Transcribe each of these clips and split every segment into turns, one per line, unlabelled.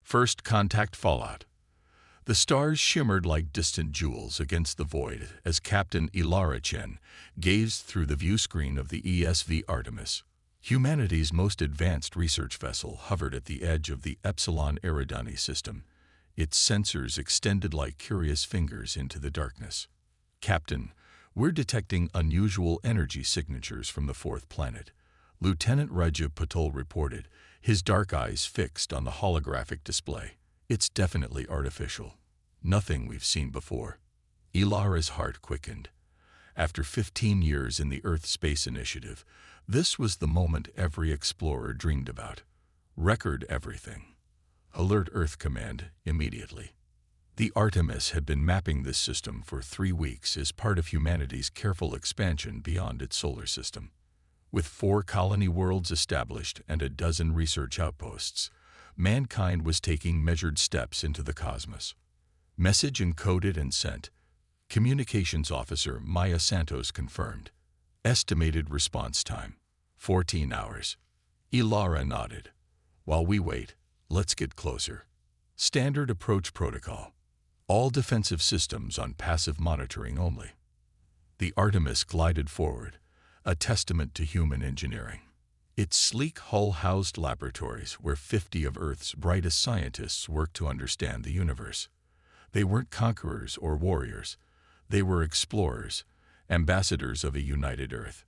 First contact fallout. The stars shimmered like distant jewels against the void as Captain Ilara Chen gazed through the view screen of the ESV Artemis. Humanity's most advanced research vessel hovered at the edge of the Epsilon Eridani system, its sensors extended like curious fingers into the darkness. "Captain, we're detecting unusual energy signatures from the fourth planet," Lieutenant Rajab Patel reported, his dark eyes fixed on the holographic display. "It's definitely artificial. Nothing we've seen before." Ilara's heart quickened. After 15 years in the Earth Space Initiative, this was the moment every explorer dreamed about. Record everything. Alert Earth Command immediately. The Artemis had been mapping this system for 3 weeks as part of humanity's careful expansion beyond its solar system. With 4 colony worlds established and a dozen research outposts, mankind was taking measured steps into the cosmos. Message encoded and sent. Communications Officer Maya Santos confirmed. Estimated response time, 14 hours. Ilara nodded. "While we wait, let's get closer." Standard approach protocol. All defensive systems on passive monitoring only. The Artemis glided forward, a testament to human engineering. Its sleek hull housed laboratories where 50 of Earth's brightest scientists worked to understand the universe. They weren't conquerors or warriors. They were explorers, ambassadors of a united Earth.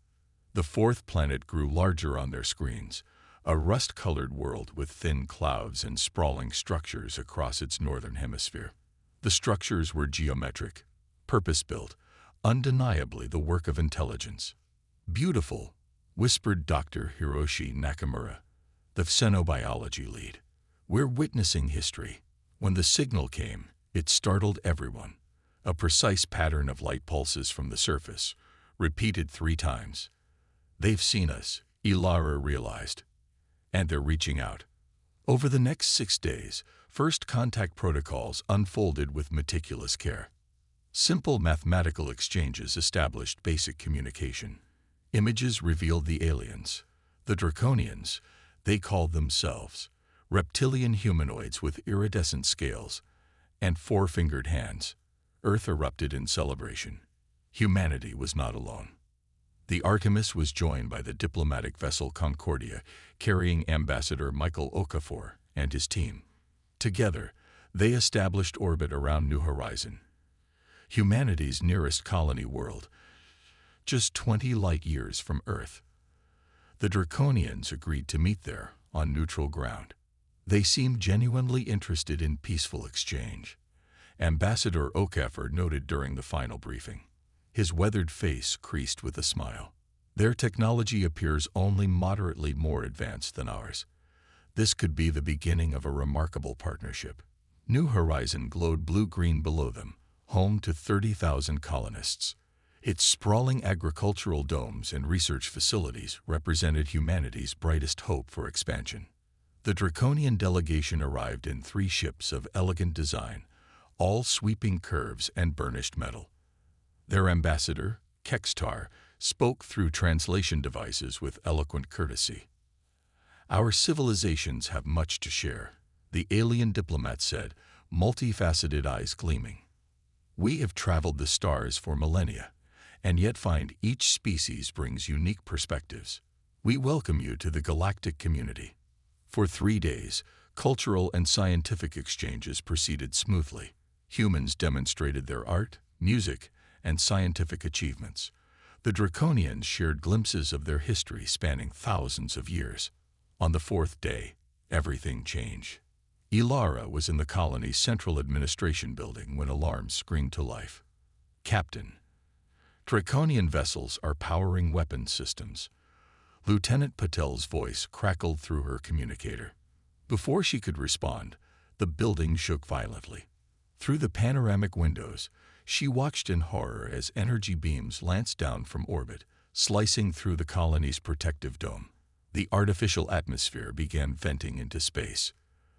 The fourth planet grew larger on their screens, a rust-colored world with thin clouds and sprawling structures across its northern hemisphere. The structures were geometric, purpose-built, undeniably the work of intelligence. "Beautiful," whispered Dr. Hiroshi Nakamura, the xenobiology lead. "We're witnessing history." When the signal came, it startled everyone. A precise pattern of light pulses from the surface, repeated 3 times. "They've seen us," Ilara realized. "And they're reaching out." Over the next 6 days, first contact protocols unfolded with meticulous care. Simple mathematical exchanges established basic communication. Images revealed the aliens. The Draconians, they called themselves, reptilian humanoids with iridescent scales and 4-fingered hands. Earth erupted in celebration. Humanity was not alone. The Artemis was joined by the diplomatic vessel Concordia, carrying Ambassador Michael Okafor and his team. Together, they established orbit around New Horizon, humanity's nearest colony world, just 20 light-years from Earth. The Draconians agreed to meet there on neutral ground. They seemed genuinely interested in peaceful exchange. Ambassador Okafor noted during the final briefing. His weathered face creased with a smile. "Their technology appears only moderately more advanced than ours. This could be the beginning of a remarkable partnership." New Horizon glowed blue-green below them, home to 30,000 colonists. Its sprawling agricultural domes and research facilities represented humanity's brightest hope for expansion. The Draconian delegation arrived in 3 ships of elegant design, all sweeping curves and burnished metal. Their ambassador, Kextar, spoke through translation devices with eloquent courtesy. "Our civilizations have much to share," the alien diplomat said, multifaceted eyes gleaming. "We have traveled the stars for millennia, and yet find each species brings unique perspectives. We welcome you to the galactic community." For 3 days, cultural and scientific exchanges proceeded smoothly. Humans demonstrated their art, music, and scientific achievements. The Draconians shared glimpses of their history spanning thousands of years. On the 4th day, everything changed. Ilara was in the colony's central administration building when alarms screamed to life. "Captain, Draconian vessels are powering weapons systems." Lieutenant Patel's voice crackled through her communicator. Before she could respond, the building shook violently. Through the panoramic windows, she watched in horror as energy beams lanced down from orbit, slicing through the colony's protective dome. The artificial atmosphere began venting into space.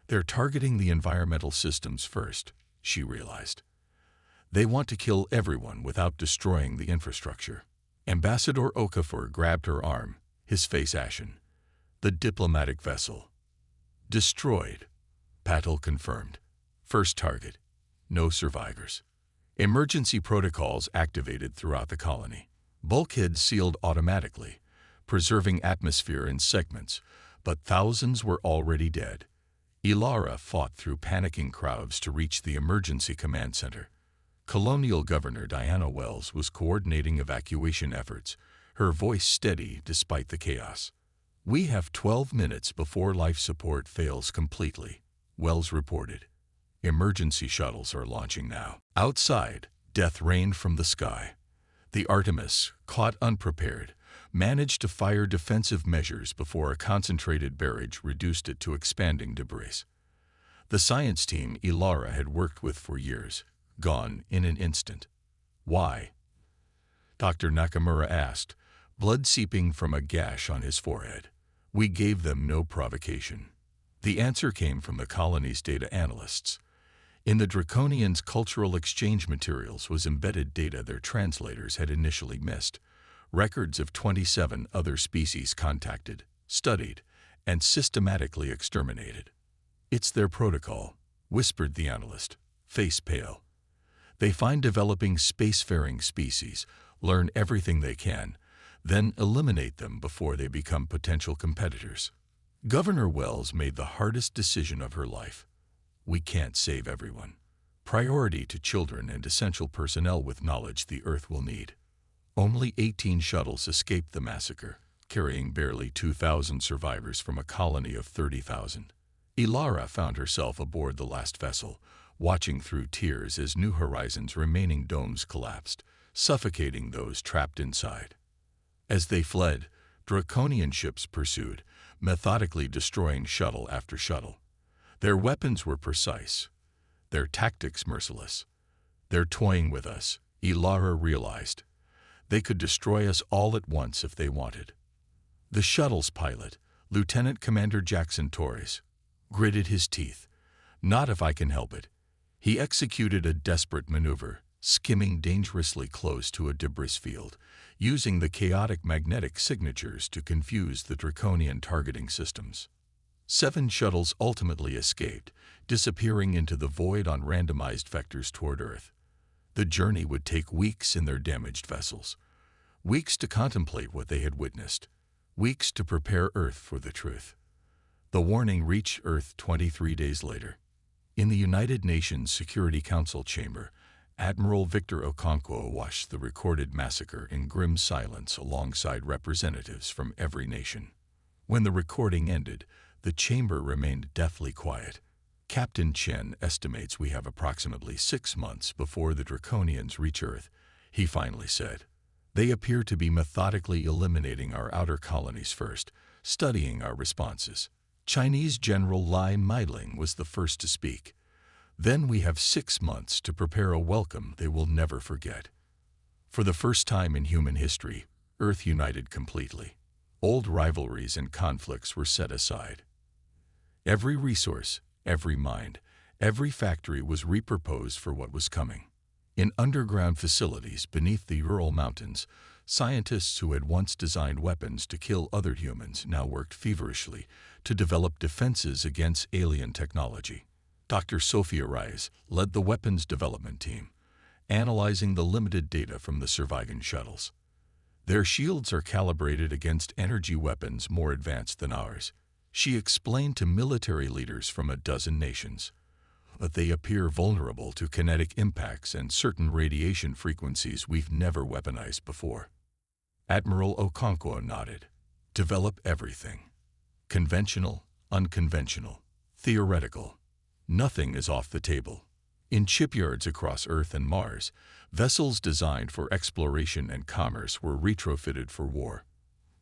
"They're targeting the environmental systems first," she realized. "They want to kill everyone without destroying the infrastructure." Ambassador Okafor grabbed her arm, his face ashen. "The diplomatic vessel. Destroyed. Battle confirmed. First target. No survivors. Emergency protocols activated throughout the colony. Bulkheads sealed automatically, preserving atmosphere in segments, but thousands were already dead. Ilara fought through panicking crowds to reach the emergency command center. Colonial Governor Diana Wells was coordinating evacuation efforts, her voice steady despite the chaos. "We have 12 minutes before life support fails completely," Wells reported. "Emergency shuttles are launching now." Outside, death rained from the sky. The Artemis, caught unprepared, managed to fire defensive measures before a concentrated barrage reduced it to expanding debris. The science team Ilara had worked with for years, gone in an instant. "Why?" Dr. Nakamura asked, blood seeping from a gash on his forehead. "We gave them no provocation." The answer came from the colony's data analysts. In the Draconians' cultural exchange materials was embedded data their translators had initially missed, records of 27 other species contacted, studied, and systematically exterminated. "It's their protocol," whispered the analyst, face pale. "They find developing spacefaring species, learn everything they can, then eliminate them before they become potential competitors." Governor Wells made the hardest decision of her life. We can't save everyone. Priority to children and essential personnel with knowledge the Earth will need. Only 18 shuttles escaped the massacre, carrying barely 2,000 survivors from a colony of 30,000. Ilara found herself aboard the last vessel, watching through tears as New Horizons' remaining domes collapsed, suffocating those trapped inside. As they fled, Draconian ships pursued, methodically destroying shuttle after shuttle. Their weapons were precise, their tactics merciless. "They're toying with us," Ilara realized. "They could destroy us all at once if they wanted." The shuttle's pilot, Lieutenant Commander Jackson Torres, gritted his teeth. "Not if I can help it." He executed a desperate maneuver, skimming dangerously close to a debris field, using the chaotic magnetic signatures to confuse the Draconian targeting systems. 7 shuttles ultimately escaped, disappearing into the void on randomized vectors toward Earth. The journey would take weeks in their damaged vessels. Weeks to contemplate what they had witnessed. Weeks to prepare Earth for the truth. The warning reached Earth 23 days later. In the United Nations Security Council chamber, Admiral Victor Okonkwo watched the recorded massacre in grim silence alongside representatives from every nation. When the recording ended, the chamber remained deathly quiet. "Captain Chen estimates we have approximately 6 months before the Draconians reach Earth," he finally said. "They appear to be methodically eliminating our outer colonies first, studying our responses." Chinese General Lai Meiling was the first to speak. "Then we have 6 months to prepare a welcome they will never forget." For the first time in human history, Earth united completely. Old rivalries and conflicts were set aside. Every resource, every mind, every factory was repurposed for what was coming. In underground facilities beneath the Ural Mountains, scientists who had once designed weapons to kill other humans now worked feverishly to develop defenses against alien technology. Dr. Sophia Rice led the weapons development team, analyzing the limited data from the surviving shuttles. "Their shields are calibrated against energy weapons more advanced than ours," she explained to military leaders from a dozen nations. "But they appear vulnerable to kinetic impacts and certain radiation frequencies we've never weaponized before." Admiral Okonkwo nodded. "Develop everything. Conventional, unconventional, theoretical. Nothing is off the table." In shipyards across Earth and Mars, vessels designed for exploration and commerce were retrofitted for war.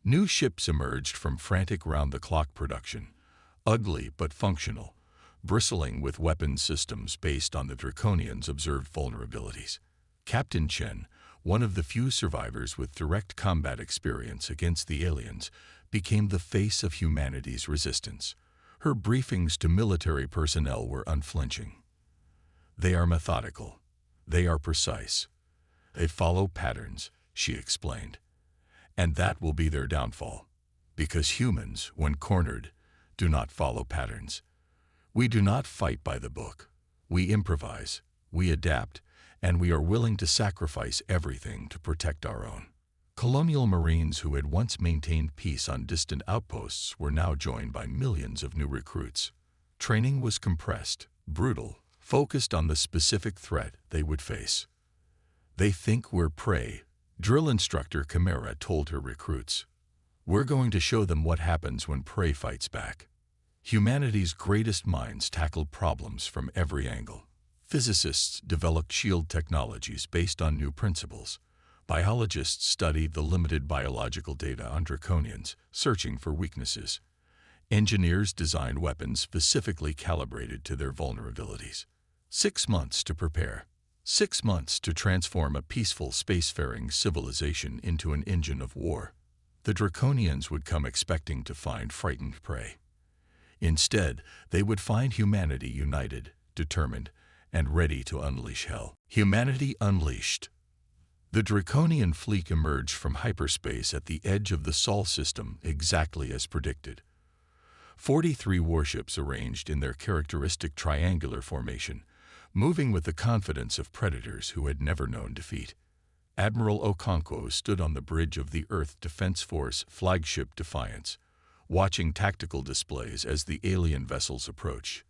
New ships emerged from frantic round-the-clock production, ugly but functional, bristling with weapons systems based on the Draconians' observed vulnerabilities. Captain Chen, one of the few survivors with direct combat experience against the aliens, became the face of humanity's resistance. Her briefings to military personnel were unflinching. "They are methodical. They are precise. They follow patterns," she explained. "And that will be their downfall, because humans, when cornered, do not follow patterns. We do not fight by the book. We improvise, we adapt, and we are willing to sacrifice everything to protect our own. Colonial Marines who had once maintained peace on distant outposts were now joined by millions of new recruits. Training was compressed, brutal, focused on the specific threat they would face. "They think we're prey," drill instructor Chimera told her recruits. "We're going to show them what happens when prey fights back." Humanity's greatest minds tackled problems from every angle. Physicists developed shield technologies based on new principles. Biologists studied the limited biological data on draconians, searching for weaknesses. Engineers designed weapons specifically calibrated to their vulnerabilities. 6 months to prepare. 6 months to transform a peaceful spacefaring civilization into an engine of war. The draconians would come expecting to find frightened prey. Instead, they would find humanity united, determined, and ready to unleash hell. Humanity unleashed. The draconian fleet emerged from hyperspace at the edge of the Sol system exactly as predicted. 43 warships arranged in their characteristic triangular formation, moving with the confidence of predators who had never known defeat. Admiral Okonkwo stood on the bridge of the Earth Defense Force flagship Defiance, watching tactical displays as the alien vessels approached.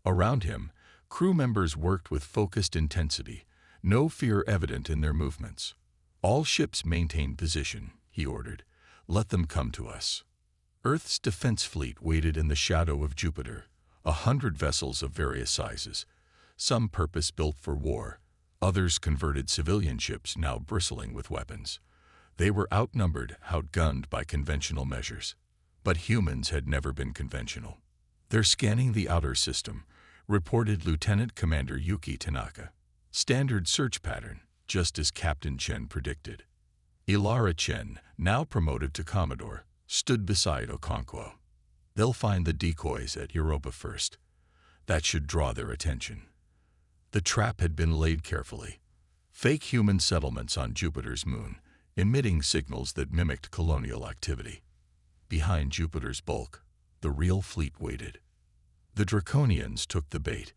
Around him, crew members worked with focused intensity, no fear evident in their movements. "All ships maintain position," he ordered. "Let them come to us." Earth's defense fleet waited in the shadow of Jupiter, 100 vessels of various sizes, some purpose-built for war, others converted civilian ships now bristling with weapons. They were outnumbered, outgunned by conventional measures. But humans had never been conventional. "They're scanning the outer system," reported Lieutenant Commander Yuki Tanaka. Standard search pattern, just as Captain Chen predicted. Ilara Chen, now promoted to Commodore, stood beside Okonkwo. "They'll find the decoys at Europa first. That should draw their attention." The trap had been laid carefully. Fake human settlements on Jupiter's moon, emitting signals that mimicked colonial activity. Behind Jupiter's bulk, the real fleet waited. The Draconians took the bait.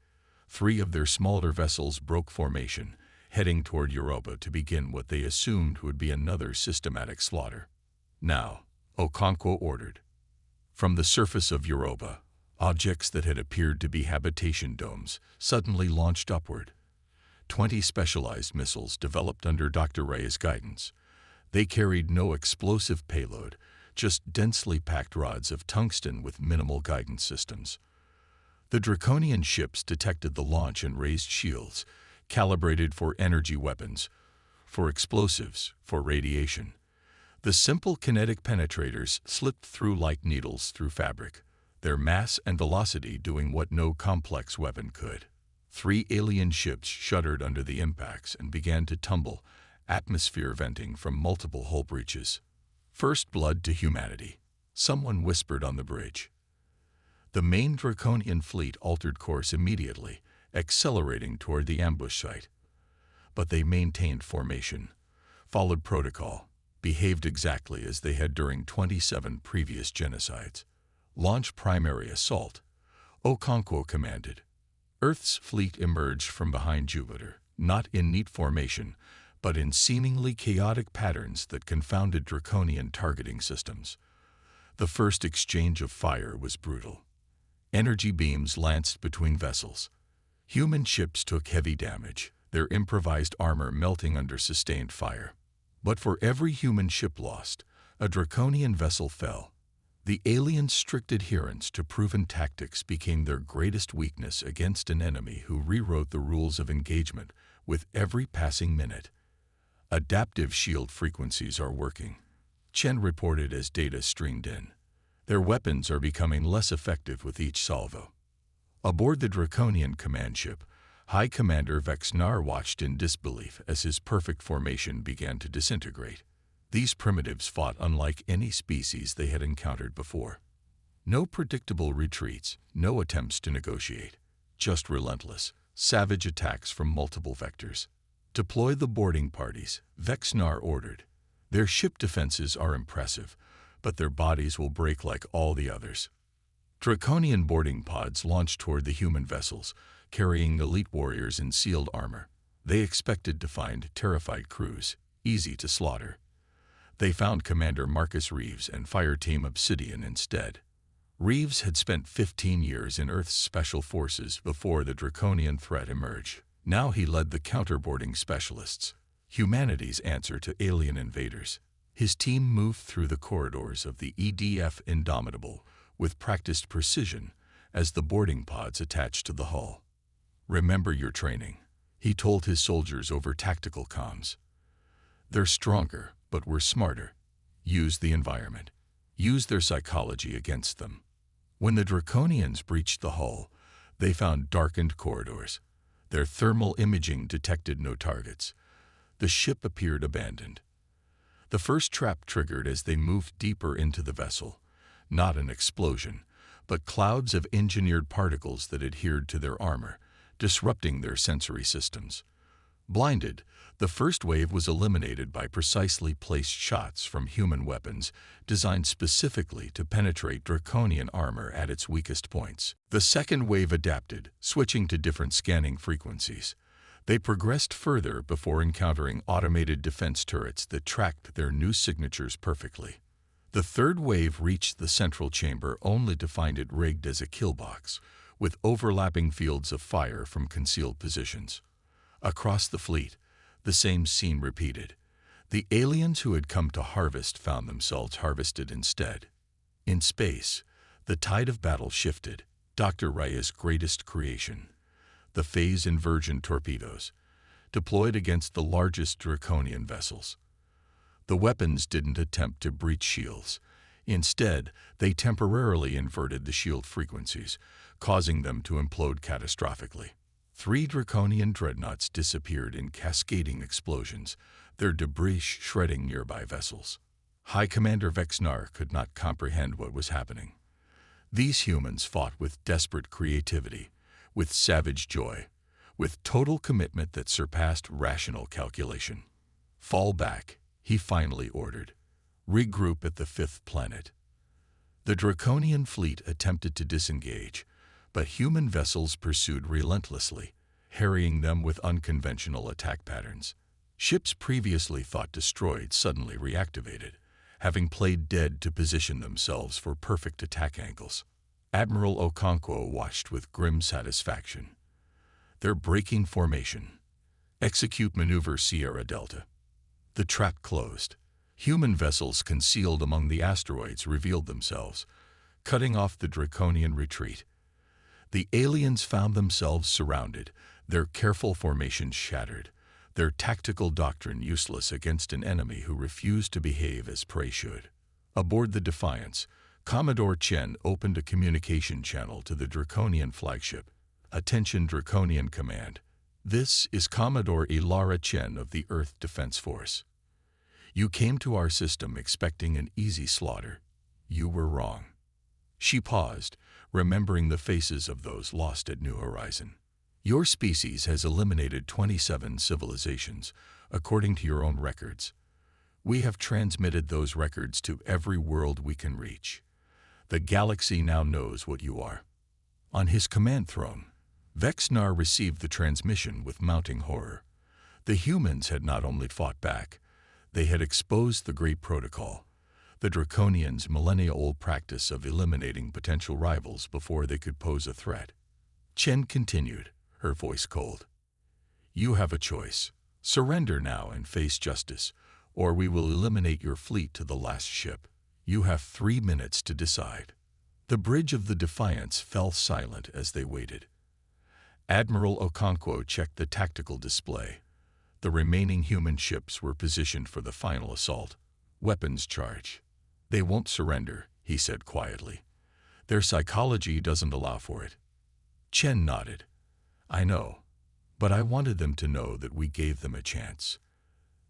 3 of their smaller vessels broke formation, heading toward Europa to begin what they assumed would be another systematic slaughter. "Now," Okonkwo ordered. From the surface of Europa, objects that had appeared to be habitation domes suddenly launched upward. 20 specialized missiles developed under Dr. Ray's guidance. They carried no explosive payload, just densely packed rods of tungsten with minimal guidance systems. The Draconian ships detected the launch and raised shields, calibrated for energy weapons, for explosives, for radiation. The simple kinetic penetrators slipped through like needles through fabric, their mass and velocity doing what no complex weapon could. 3 alien ships shuddered under the impacts and began to tumble, atmosphere venting from multiple hull breaches. "First blood to humanity," someone whispered on the bridge. The main Draconian fleet altered course immediately, accelerating toward the ambush site. But they maintained formation, followed protocol, behaved exactly as they had during 27 previous genocides. "Launch primary assault," Okonkwo commanded. Earth's fleet emerged from behind Jupiter, not in neat formation, but in seemingly chaotic patterns that confounded Draconian targeting systems. The first exchange of fire was brutal. Energy beams lanced between vessels. Human ships took heavy damage, their improvised armor melting under sustained fire. But for every human ship lost, a Draconian vessel fell. The aliens' strict adherence to proven tactics became their greatest weakness against an enemy who rewrote the rules of engagement with every passing minute. "Adaptive shield frequencies are working," Chen reported as data streamed in. "Their weapons are becoming less effective with each salvo." Aboard the Draconian command ship, High Commander Vexnar watched in disbelief as his perfect formation began to disintegrate. These primitives fought unlike any species they had encountered before. No predictable retreats, no attempts to negotiate, just relentless, savage attacks from multiple vectors. "Deploy the boarding parties," Vexnar ordered. "Their ship defenses are impressive, but their bodies will break like all the others." Draconian boarding pods launched toward the human vessels, carrying elite warriors in sealed armor. They expected to find terrified crews, easy to slaughter. They found Commander Marcus Reeves and Fire Team Obsidian instead. Reeves had spent 15 years in Earth's special forces before the draconian threat emerged. Now he led the counterboarding specialists, humanity's answer to alien invaders. His team moved through the corridors of the EDF Indomitable with practiced precision as the boarding pods attached to the hull. "Remember your training," he told his soldiers over tactical comms. "They're stronger, but we're smarter. Use the environment. Use their psychology against them." When the Draconians breached the hull, they found darkened corridors. Their thermal imaging detected no targets. The ship appeared abandoned. The first trap triggered as they moved deeper into the vessel. Not an explosion, but clouds of engineered particles that adhered to their armor, disrupting their sensory systems. Blinded, the first wave was eliminated by precisely placed shots from human weapons designed specifically to penetrate draconian armor at its weakest points. The second wave adapted, switching to different scanning frequencies. They progressed further before encountering automated defense turrets that tracked their new signatures perfectly. The third wave reached the central chamber only to find it rigged as a kill box, with overlapping fields of fire from concealed positions. Across the fleet, the same scene repeated. The aliens who had come to harvest found themselves harvested instead. In space, the tide of battle shifted. Dr. Raya's greatest creation, the phase inversion torpedoes, deployed against the largest draconian vessels. The weapons didn't attempt to breach shields. Instead, they temporarily inverted the shield frequencies, causing them to implode catastrophically. 3 draconian dreadnoughts disappeared in cascading explosions, their debris shredding nearby vessels. High Commander Vexnar could not comprehend what was happening. These humans fought with desperate creativity, with savage joy, with total commitment that surpassed rational calculation. "Fall back," he finally ordered. "Regroup at the 5th planet." The draconian fleet attempted to disengage, but human vessels pursued relentlessly, harrying them with unconventional attack patterns. Ships previously thought destroyed suddenly reactivated, having played dead to position themselves for perfect attack angles. Admiral Okonkwo watched with grim satisfaction. "They're breaking formation. Execute maneuver Sierra Delta." The trap closed. Human vessels concealed among the asteroids revealed themselves, cutting off the draconian retreat. The aliens found themselves surrounded, their careful formations shattered, their tactical doctrine useless against an enemy who refused to behave as prey should. Aboard the Defiance, Commodore Chen opened a communication channel to the Draconian flagship. "Attention Draconian Command. This is Commodore Ilara Chen of the Earth Defense Force. You came to our system expecting an easy slaughter. You were wrong." She paused, remembering the faces of those lost at New Horizon. "Your species has eliminated 27 civilizations, according to your own records. We have transmitted those records to every world we can reach. The galaxy now knows what you are." On his command throne, Vexnar received the transmission with mounting horror. The humans had not only fought back, they had exposed the Great Protocol, the Draconians' millennia-old practice of eliminating potential rivals before they could pose a threat. Chen continued, her voice cold. "You have a choice. Surrender now and face justice, or we will eliminate your fleet to the last ship. You have 3 minutes to decide." The bridge of the Defiance fell silent as they waited. Admiral Okonkwo checked the tactical display. The remaining human ships were positioned for the final assault. Weapons charge. "They won't surrender," he said quietly. "Their psychology doesn't allow for it." Chen nodded. "I know, but I wanted them to know that we gave them a chance.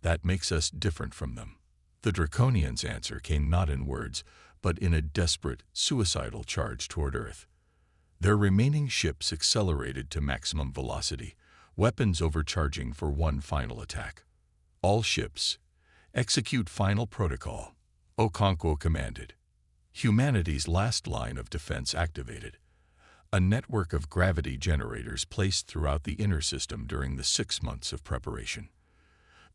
That makes us different from them." The Draconians' answer came not in words, but in a desperate, suicidal charge toward Earth. Their remaining ships accelerated to maximum velocity, weapons overcharging for one final attack. "All ships, execute final protocol," Okonkwo commanded. Humanity's last line of defense activated. A network of gravity generators placed throughout the inner system during the 6 months of preparation.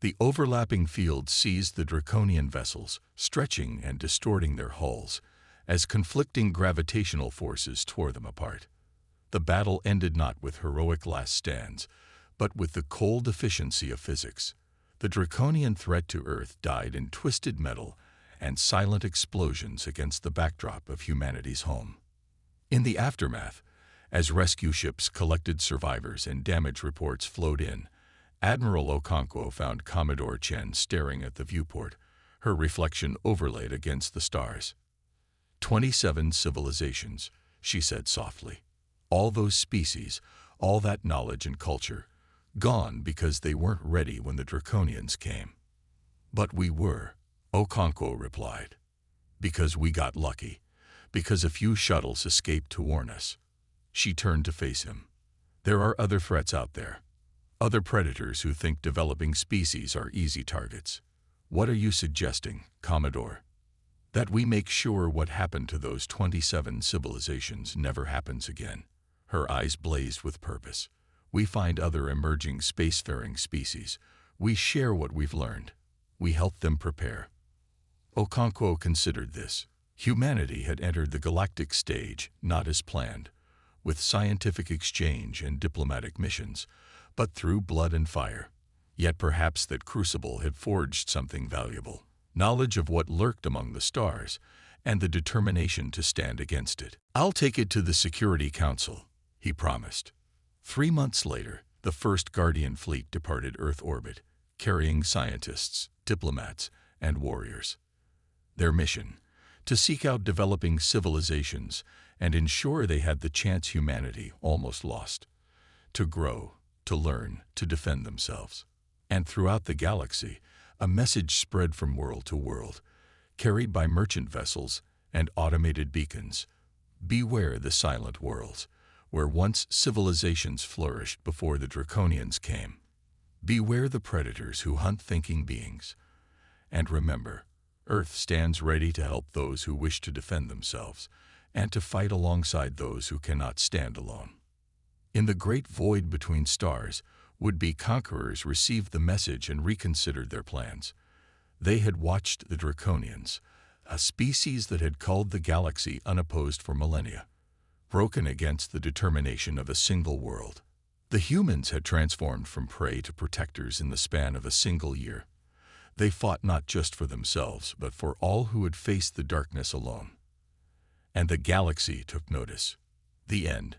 The overlapping fields seized the draconian vessels, stretching and distorting their hulls, as conflicting gravitational forces tore them apart. The battle ended not with heroic last stands, but with the cold efficiency of physics. The draconian threat to Earth died in twisted metal and silent explosions against the backdrop of humanity's home. In the aftermath, as rescue ships collected survivors and damage reports flowed in, Admiral Okonkwo found Commodore Chen staring at the viewport, her reflection overlaid against the stars. 27 civilizations, she said softly. All those species, all that knowledge and culture, gone because they weren't ready when the Draconians came. But we were, Okonkwo replied. Because we got lucky. Because a few shuttles escaped to warn us. She turned to face him. There are other threats out there. Other predators who think developing species are easy targets. What are you suggesting, Commodore? That we make sure what happened to those 27 civilizations never happens again. Her eyes blazed with purpose. We find other emerging spacefaring species. We share what we've learned. We help them prepare. Okonkwo considered this. Humanity had entered the galactic stage, not as planned, with scientific exchange and diplomatic missions, but through blood and fire. Yet perhaps that crucible had forged something valuable. Knowledge of what lurked among the stars, and the determination to stand against it. I'll take it to the Security Council, he promised. 3 months later, the first Guardian fleet departed Earth orbit, carrying scientists, diplomats, and warriors. Their mission: to seek out developing civilizations and ensure they had the chance humanity almost lost. To grow, to learn, to defend themselves. And throughout the galaxy, a message spread from world to world, carried by merchant vessels and automated beacons. Beware the silent worlds, where once civilizations flourished before the Draconians came. Beware the predators who hunt thinking beings. And remember, Earth stands ready to help those who wish to defend themselves, and to fight alongside those who cannot stand alone. In the great void between stars, would-be conquerors received the message and reconsidered their plans. They had watched the Draconians, a species that had culled the galaxy unopposed for millennia, broken against the determination of a single world. The humans had transformed from prey to protectors in the span of a single year. They fought not just for themselves, but for all who had faced the darkness alone. And the galaxy took notice. The end.